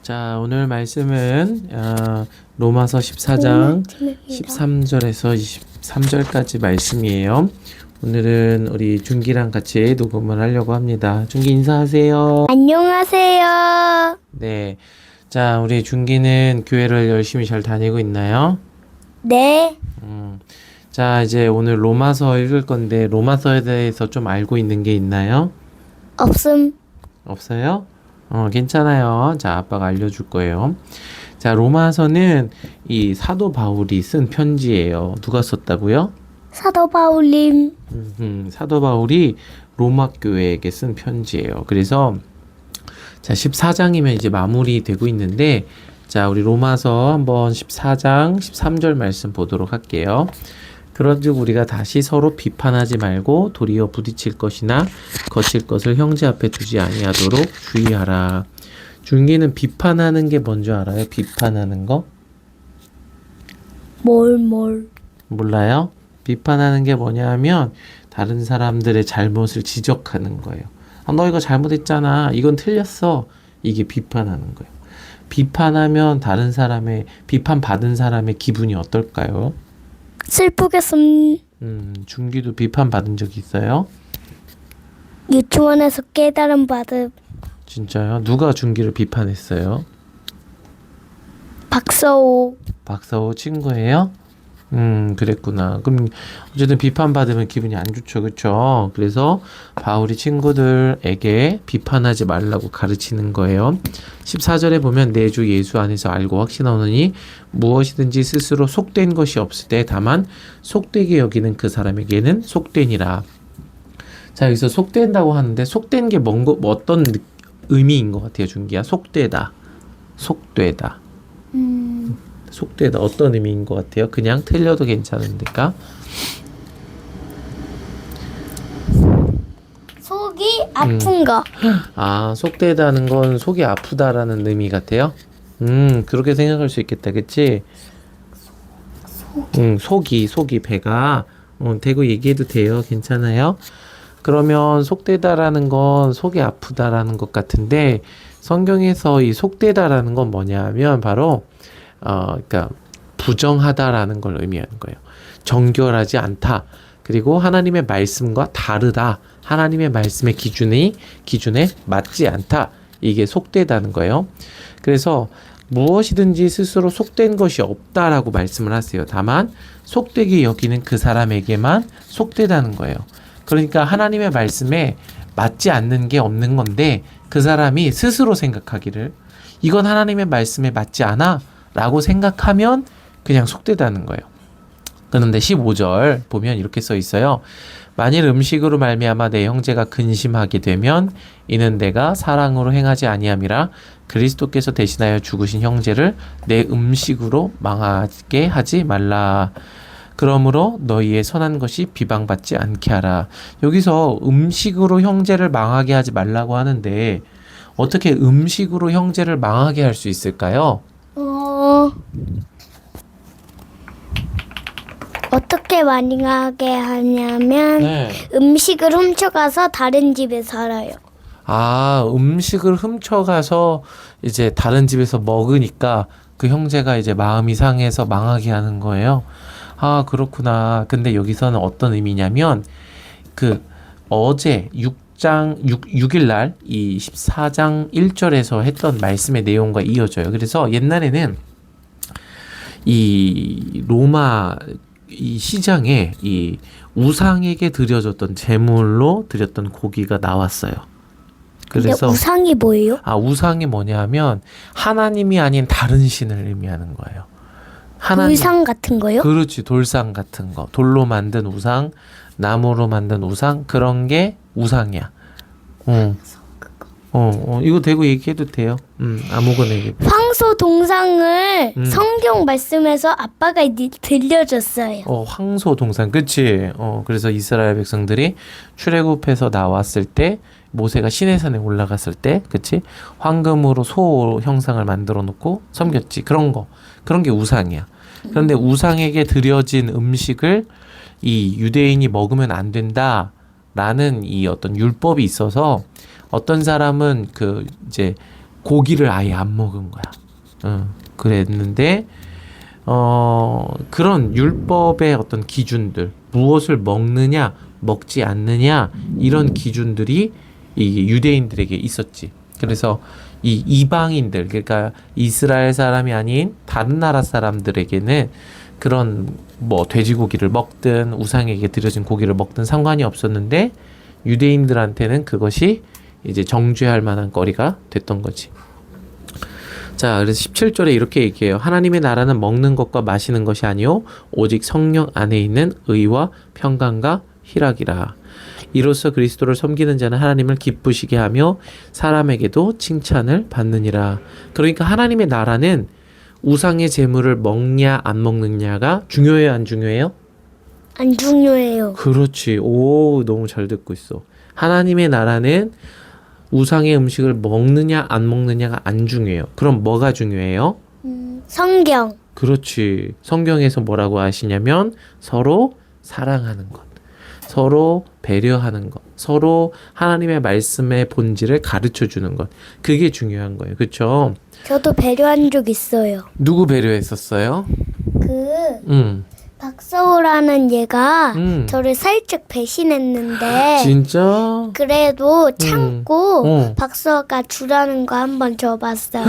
자, 오늘 말씀은 로마서 14장 13절에서 23절까지 말씀이에요. 오늘은 우리 준기랑 같이 녹음을 하려고 합니다. 준기 인사하세요. 안녕하세요. 네. 자, 우리 준기는 교회를 열심히 잘 다니고 있나요? 네. 자, 이제 오늘 로마서 읽을 건데 로마서에 대해서 좀 알고 있는 게 있나요? 없음. 없어요? 괜찮아요. 자, 아빠가 알려줄 거예요. 자, 로마서는 이 사도 바울이 쓴 편지예요. 누가 썼다고요? 사도 바울님. 사도 바울이 로마 교회에게 쓴 편지예요. 그래서 자, 14장이면 이제 마무리되고 있는데 자, 우리 로마서 한번 14장 13절 말씀 보도록 할게요. 그런즉 우리가 다시 서로 비판하지 말고 도리어 부딪힐 것이나 거칠 것을 형제 앞에 두지 아니하도록 주의하라. 준기는 비판하는 게 뭔지 알아요? 비판하는 거? 뭘. 몰라요? 비판하는 게 뭐냐 하면 다른 사람들의 잘못을 지적하는 거예요. 너 이거 잘못했잖아. 이건 틀렸어. 이게 비판하는 거예요. 비판하면 다른 사람의 비판받은 사람의 기분이 어떨까요? 슬프겠음. 준기도 비판받은 적 있어요? 유치원에서 깨달음 받음. 진짜요? 누가 준기를 비판했어요? 박서호. 박사호 친구예요? 그랬구나. 그럼 어쨌든 비판받으면 기분이 안 좋죠, 그쵸? 그래서 바울이 친구들에게 비판하지 말라고 가르치는 거예요. 14절에 보면 내 주 예수 안에서 알고 확신하노니 무엇이든지 스스로 속된 것이 없을 때 다만 속되게 여기는 그 사람에게는 속되니라. 자, 여기서 속된다고 하는데 속된 게 어떤 의미인 것 같아요, 준기야? 속되다. 속되다. 속되다 어떤 의미인 것 같아요? 그냥 틀려도 괜찮은데까? 속이 아픈 거. 아, 속되다는 건 속이 아프다라는 의미 같아요? 그렇게 생각할 수 있겠다, 그치? 속이 배가 대고 얘기해도 돼요? 괜찮아요? 그러면 속되다라는 건 속이 아프다라는 것 같은데 성경에서 이 속되다라는 건 뭐냐 하면 바로 그러니까 부정하다라는 걸 의미하는 거예요. 정결하지 않다. 그리고 하나님의 말씀과 다르다. 하나님의 말씀의 기준에 맞지 않다. 이게 속되다는 거예요. 그래서 무엇이든지 스스로 속된 것이 없다라고 말씀을 하세요. 다만 속되게 여기는 그 사람에게만 속되다는 거예요. 그러니까 하나님의 말씀에 맞지 않는 게 없는 건데 그 사람이 스스로 생각하기를 이건 하나님의 말씀에 맞지 않아 라고 생각하면 그냥 속되다는 거예요. 그런데 15절 보면 이렇게 써 있어요. 만일 음식으로 말미암아 내 형제가 근심하게 되면 이는 내가 사랑으로 행하지 아니함이라 그리스도께서 대신하여 죽으신 형제를 내 음식으로 망하게 하지 말라. 그러므로 너희의 선한 것이 비방받지 않게 하라. 여기서 음식으로 형제를 망하게 하지 말라고 하는데 어떻게 음식으로 형제를 망하게 할 수 있을까요? 어떻게 망하게 하냐면 음식을 훔쳐가서 다른 집에 살아요. 아, 음식을 훔쳐가서 이제 다른 집에서 먹으니까 그 형제가 이제 마음이 상해서 망하게 하는 거예요. 아, 그렇구나. 근데 여기서는 어떤 의미냐면 그 어제 6일 날 이 14장 1절에서 했던 말씀의 내용과 이어져요. 그래서 옛날에는 이 로마 이 시장에 이 우상에게 드려졌던 제물로 드렸던 고기가 나왔어요. 그래서 근데 우상이 뭐예요? 우상이 뭐냐면 하나님이 아닌 다른 신을 의미하는 거예요. 돌상 같은 거요? 그렇지, 돌상 같은 거. 돌로 만든 우상, 나무로 만든 우상, 그런 게 우상이야. 이거 대고 얘기해도 돼요. 아무거나 얘기해. 황소 동상을 성경 말씀에서 아빠가 들려줬어요. 황소 동상, 그치? 그래서 이스라엘 백성들이 출애굽해서 나왔을 때 모세가 시내산에 올라갔을 때, 그치? 황금으로 소 형상을 만들어 놓고 섬겼지. 그런 게 우상이야. 그런데 우상에게 드려진 음식을 이 유대인이 먹으면 안 된다 라는 이 어떤 율법이 있어서 어떤 사람은 그 이제 고기를 아예 안 먹은 거야. 그랬는데 그런 율법의 어떤 기준들, 무엇을 먹느냐, 먹지 않느냐, 이런 기준들이 이 유대인들에게 있었지. 그래서 이 이방인들, 그러니까 이스라엘 사람이 아닌 다른 나라 사람들에게는 그런 뭐 돼지고기를 먹든 우상에게 드려진 고기를 먹든 상관이 없었는데 유대인들한테는 그것이 이제 정죄할 만한 거리가 됐던 거지. 자, 그래서 17절에 이렇게 얘기해요. 하나님의 나라는 먹는 것과 마시는 것이 아니요 오직 성령 안에 있는 의와 평강과 희락이라. 이로써 그리스도를 섬기는 자는 하나님을 기쁘시게 하며 사람에게도 칭찬을 받느니라. 그러니까 하나님의 나라는 우상의 제물을 먹냐 안 먹느냐가 중요해요, 안 중요해요? 안 중요해요. 그렇지. 오, 너무 잘 듣고 있어. 하나님의 나라는 우상의 음식을 먹느냐 안 먹느냐가 안 중요해요. 그럼 뭐가 중요해요? 성경. 그렇지. 성경에서 뭐라고 하시냐면 서로 사랑하는 것, 서로 배려하는 것, 서로 하나님의 말씀의 본질을 가르쳐 주는 것. 그게 중요한 거예요. 그렇죠? 저도 배려한 적 있어요. 누구 배려했었어요? 박서우라는 얘가 음. 저를 살짝 배신했는데 진짜? 그래도 참고 어. 박서우가 주라는 거 한번 줘봤어요.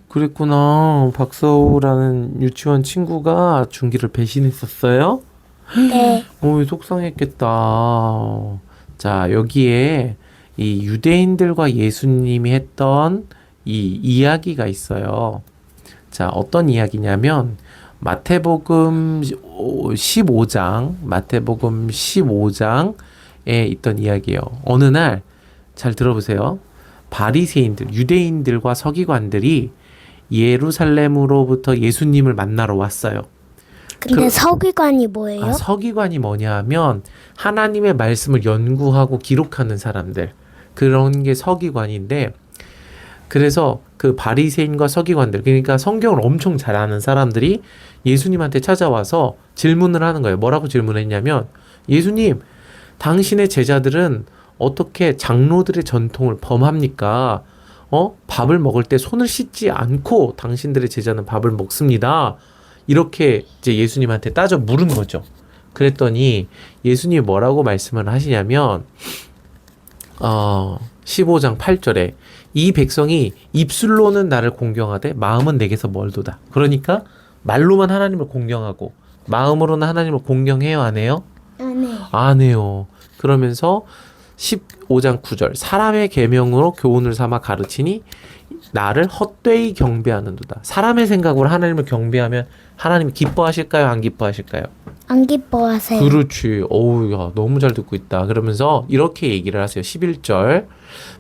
그랬구나. 박서우라는 유치원 친구가 준기를 배신했었어요? 네. 속상했겠다. 자, 여기에 이 유대인들과 예수님이 했던 이 이야기가 있어요. 자, 어떤 이야기냐면 마태복음 15장에 있던 이야기예요. 어느 날 잘 들어보세요. 바리새인들, 유대인들과 서기관들이 예루살렘으로부터 예수님을 만나러 왔어요. 근데 서기관이 뭐예요? 서기관이 뭐냐 하면 하나님의 말씀을 연구하고 기록하는 사람들, 그런 게 서기관인데, 그래서 그 바리새인과 서기관들, 그러니까 성경을 엄청 잘 아는 사람들이 예수님한테 찾아와서 질문을 하는 거예요. 뭐라고 질문했냐면, 예수님, 당신의 제자들은 어떻게 장로들의 전통을 범합니까? 밥을 먹을 때 손을 씻지 않고 당신들의 제자는 밥을 먹습니다. 이렇게 이제 예수님한테 따져 물은 거죠. 그랬더니 예수님이 뭐라고 말씀을 하시냐면 15장 8절에 이 백성이 입술로는 나를 공경하되 마음은 내게서 멀도다. 그러니까 말로만 하나님을 공경하고 마음으로는 하나님을 공경해요, 안 해요? 안 해요. 안 해요. 그러면서 15장 9절 사람의 계명으로 교훈을 삼아 가르치니 나를 헛되이 경배하는도다. 사람의 생각으로 하나님을 경배하면 하나님이 기뻐하실까요? 안 기뻐하실까요? 안 기뻐하세요. 그렇지. 어우, 야, 너무 잘 듣고 있다. 그러면서 이렇게 얘기를 하세요. 11절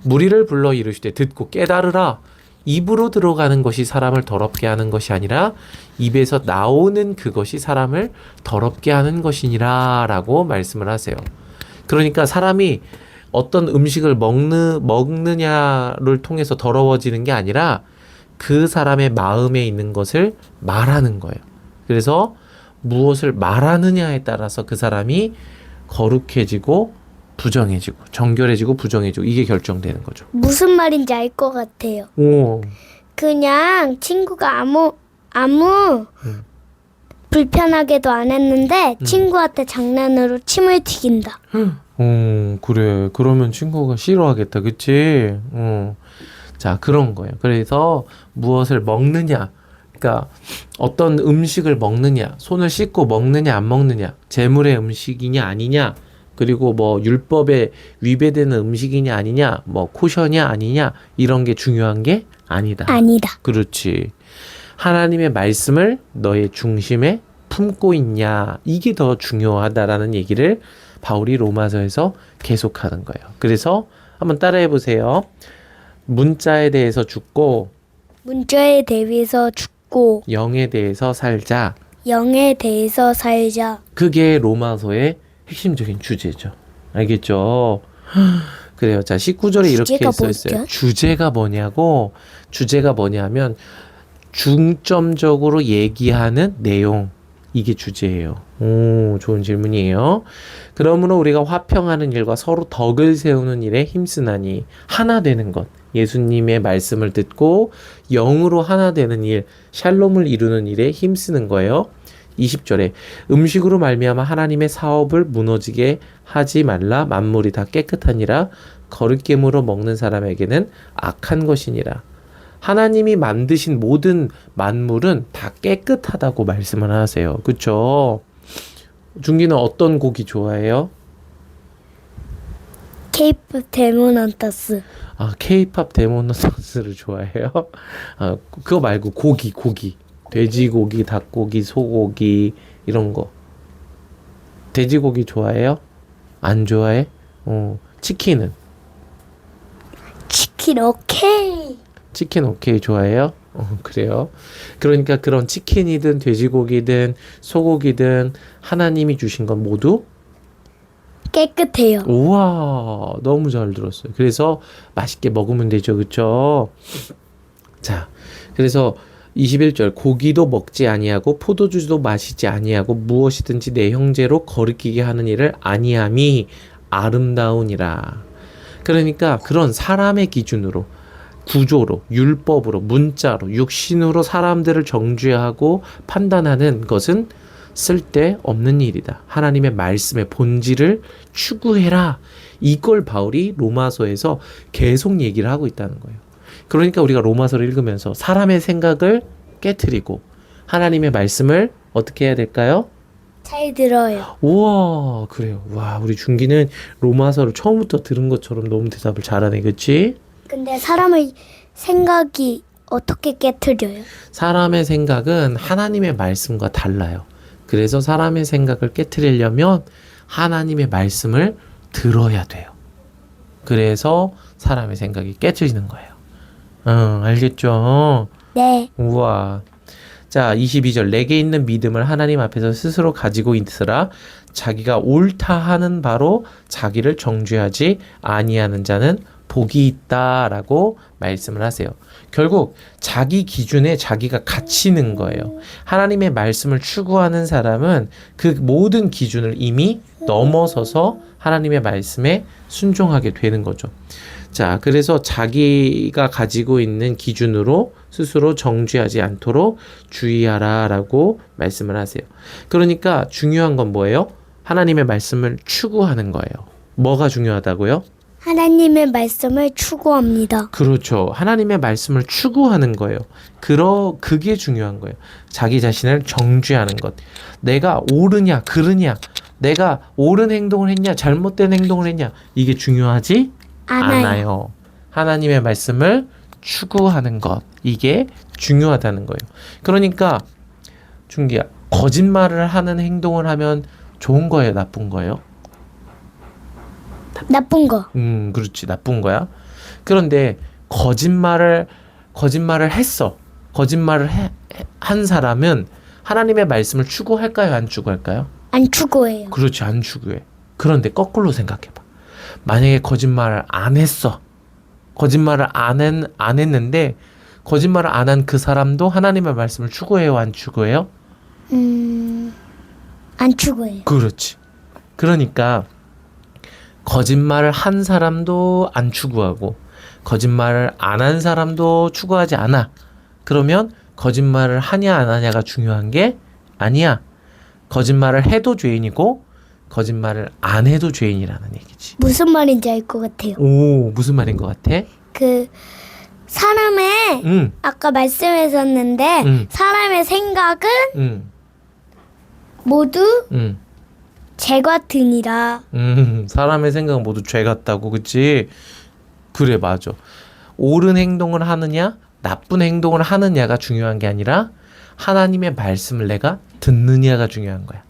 무리를 불러 이르시되 듣고 깨달으라. 입으로 들어가는 것이 사람을 더럽게 하는 것이 아니라 입에서 나오는 그것이 사람을 더럽게 하는 것이니라 라고 말씀을 하세요. 그러니까 사람이 어떤 음식을 먹느냐를 통해서 더러워지는 게 아니라 그 사람의 마음에 있는 것을 말하는 거예요. 그래서 무엇을 말하느냐에 따라서 그 사람이 거룩해지고 부정해지고 정결해지고 부정해지고 이게 결정되는 거죠. 무슨 말인지 알 것 같아요. 오. 그냥 친구가 아무 불편하게도 안 했는데 친구한테 장난으로 침을 튀긴다. 그래. 그러면 친구가 싫어하겠다. 그치? 자, 그런 거예요. 그래서 무엇을 먹느냐. 그러니까 어떤 음식을 먹느냐. 손을 씻고 먹느냐, 안 먹느냐. 제물의 음식이냐, 아니냐. 그리고 뭐 율법에 위배되는 음식이냐, 아니냐. 뭐 코셔냐, 아니냐. 이런 게 중요한 게 아니다. 아니다. 그렇지. 하나님의 말씀을 너의 중심에 품고 있냐. 이게 더 중요하다라는 얘기를 바울이 로마서에서 계속하는 거예요. 그래서 한번 따라해 보세요. 문자에 대해서 죽고 문자에 대해서 죽고 영에 대해서 살자. 영에 대해서 살자. 그게 로마서의 핵심적인 주제죠. 알겠죠? 그래요. 자, 19절에 이렇게 주제가 써 있어요. 뭐죠? 주제가 뭐냐면 중점적으로 얘기하는 내용. 이게 주제예요. 오, 좋은 질문이에요. 그러므로 우리가 화평하는 일과 서로 덕을 세우는 일에 힘쓰나니 하나 되는 것. 예수님의 말씀을 듣고 영으로 하나 되는 일, 샬롬을 이루는 일에 힘쓰는 거예요. 20절에 음식으로 말미암아 하나님의 사업을 무너지게 하지 말라. 만물이 다 깨끗하니라. 거룩겜으로 먹는 사람에게는 악한 것이니라. 하나님이 만드신 모든 만물은 다 깨끗하다고 말씀을 하세요. 그쵸? 준기는 어떤 고기 좋아해요? 케이프 데모넌터스. 아, 케이팝 데모넌터스를 좋아해요? 아, 그거 말고 고기. 돼지고기, 닭고기, 소고기 이런 거. 돼지고기 좋아해요? 안 좋아해? 치킨은? 치킨 오케이. 치킨 오케이 좋아해요? 그래요. 그러니까 그런 치킨이든 돼지고기든 소고기든 하나님이 주신 건 모두 깨끗해요. 우와, 너무 잘 들었어요. 그래서 맛있게 먹으면 되죠. 그쵸? 자, 그래서 21절 고기도 먹지 아니하고 포도주도 마시지 아니하고 무엇이든지 내 형제로 거리끼게 하는 일을 아니함이 아름다우니라. 그러니까 그런 사람의 기준으로 구조로, 율법으로, 문자로, 육신으로 사람들을 정죄하고 판단하는 것은 쓸데없는 일이다. 하나님의 말씀의 본질을 추구해라. 이걸 바울이 로마서에서 계속 얘기를 하고 있다는 거예요. 그러니까 우리가 로마서를 읽으면서 사람의 생각을 깨트리고 하나님의 말씀을 어떻게 해야 될까요? 잘 들어요. 우와, 그래요. 와, 우리 준기는 로마서를 처음부터 들은 것처럼 너무 대답을 잘하네. 그치? 근데 사람의 생각이 어떻게 깨트려요? 사람의 생각은 하나님의 말씀과 달라요. 그래서 사람의 생각을 깨트리려면 하나님의 말씀을 들어야 돼요. 그래서 사람의 생각이 깨트리는 거예요. 알겠죠? 네. 우와. 자, 22절. 내게 있는 믿음을 하나님 앞에서 스스로 가지고 있으라. 자기가 옳다 하는 바로 자기를 정죄하지 아니하는 자는 복이 있다라고 말씀을 하세요. 결국 자기 기준에 자기가 갇히는 거예요. 하나님의 말씀을 추구하는 사람은 그 모든 기준을 이미 넘어서서 하나님의 말씀에 순종하게 되는 거죠. 자, 그래서 자기가 가지고 있는 기준으로 스스로 정죄하지 않도록 주의하라라고 말씀을 하세요. 그러니까 중요한 건 뭐예요? 하나님의 말씀을 추구하는 거예요. 뭐가 중요하다고요? 하나님의 말씀을 추구합니다. 그렇죠. 하나님의 말씀을 추구하는 거예요. 그게 중요한 거예요. 자기 자신을 정죄하는 것. 내가 옳으냐, 그르냐, 내가 옳은 행동을 했냐, 잘못된 행동을 했냐, 이게 중요하지 않아요. 하나님의 말씀을 추구하는 것. 이게 중요하다는 거예요. 그러니까 준기야, 거짓말을 하는 행동을 하면 좋은 거예요, 나쁜 거예요? 나쁜 거. 그렇지. 나쁜 거야. 그런데 거짓말을 했어. 거짓말을 한 사람은 하나님의 말씀을 추구할까요? 안 추구할까요? 안 추구해요. 그렇지. 안 추구해. 그런데 거꾸로 생각해봐. 만약에 거짓말을 안 했어. 거짓말을 안 했는데 거짓말을 안 한 그 사람도 하나님의 말씀을 추구해요? 안 추구해요? 안 추구해요. 그렇지. 그러니까 거짓말을 한 사람도 안 추구하고 거짓말을 안 한 사람도 추구하지 않아. 그러면 거짓말을 하냐 안 하냐가 중요한 게 아니야. 거짓말을 해도 죄인이고 거짓말을 안 해도 죄인이라는 얘기지. 무슨 말인지 알 것 같아요. 오, 무슨 말인 것 같아? 그 사람의 아까 말씀하셨는데 사람의 생각은 모두 죄 같으니라. 사람의 생각은 모두 죄 같다고, 그치? 그래, 맞아. 옳은 행동을 하느냐, 나쁜 행동을 하느냐가 중요한 게 아니라 하나님의 말씀을 내가 듣느냐가 중요한 거야.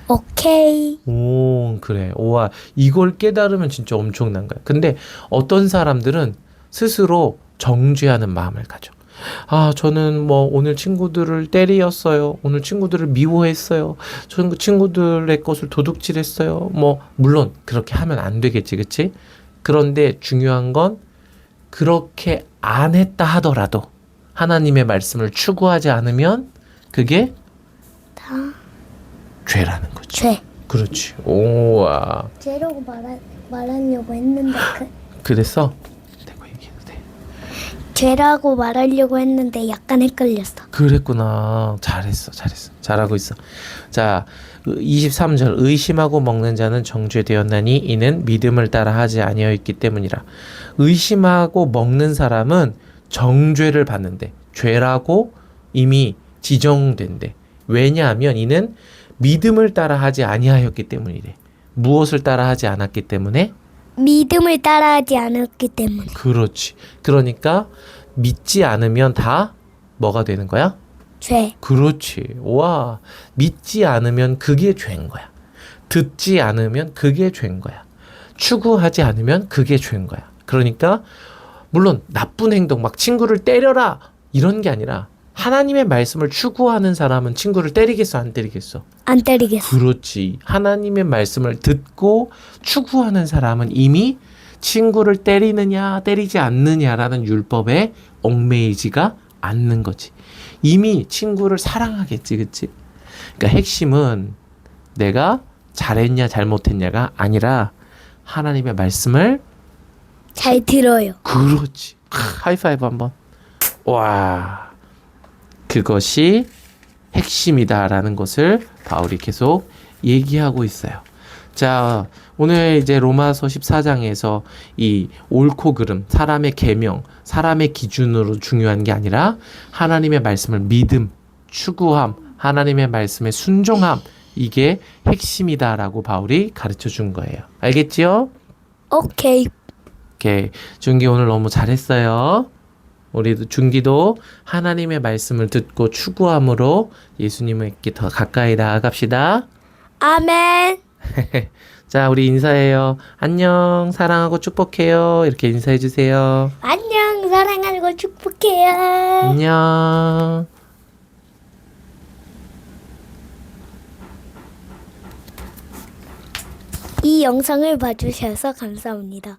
오케이. 오, 그래. 오와, 이걸 깨달으면 진짜 엄청난 거야. 근데 어떤 사람들은 스스로 정죄하는 마음을 가져. 아, 저는 뭐 오늘 친구들을 때리었어요. 오늘 친구들을 미워했어요. 저는 그 친구들의 것을 도둑질했어요. 뭐 물론 그렇게 하면 안 되겠지, 그치? 그런데 중요한 건 그렇게 안 했다 하더라도 하나님의 말씀을 추구하지 않으면 그게 죄라는 거지. 죄. 그렇지. 오와. 죄라고 말하려고 했는데 그래서 대고 얘기해도 돼. 죄라고 말하려고 했는데 약간 헷갈렸어. 그랬구나. 잘했어. 잘하고 있어. 자, 23절. 의심하고 먹는 자는 정죄되었나니 이는 믿음을 따라 하지 아니하였기 때문이라. 의심하고 먹는 사람은 정죄를 받는데 죄라고 이미 지정된대. 왜냐하면 이는 믿음을 따라 하지 아니하였기 때문이래. 무엇을 따라 하지 않았기 때문에? 믿음을 따라하지 않았기 때문에. 그렇지. 그러니까 믿지 않으면 다 뭐가 되는 거야? 죄. 그렇지. 와, 믿지 않으면 그게 죄인 거야. 듣지 않으면 그게 죄인 거야. 추구하지 않으면 그게 죄인 거야. 그러니까 물론 나쁜 행동 막 친구를 때려라 이런 게 아니라 하나님의 말씀을 추구하는 사람은 친구를 때리겠어 안 때리겠어? 안 때리겠어. 그렇지. 하나님의 말씀을 듣고 추구하는 사람은 이미 친구를 때리느냐 때리지 않느냐라는 율법에 얽매이지가 않는 거지. 이미 친구를 사랑하겠지, 그치? 그러니까 핵심은 내가 잘했냐 잘못했냐가 아니라 하나님의 말씀을 잘 들어요. 그렇지. 하이파이브 한번. 와, 그것이 핵심이다라는 것을 바울이 계속 얘기하고 있어요. 자, 오늘 이제 로마서 14장에서 이 옳고 그름, 사람의 계명, 사람의 기준으로 중요한 게 아니라 하나님의 말씀을 믿음, 추구함, 하나님의 말씀에 순종함, 이게 핵심이다라고 바울이 가르쳐 준 거예요. 알겠지요? 오케이. 오케이. 준기 오늘 너무 잘했어요. 우리도 준기도 하나님의 말씀을 듣고 추구함으로 예수님에게 더 가까이 나아갑시다. 아멘. 자, 우리 인사해요. 안녕, 사랑하고 축복해요. 이렇게 인사해 주세요. 안녕. 사랑하고 축복해요. 안녕. 이 영상을 봐주셔서 감사합니다.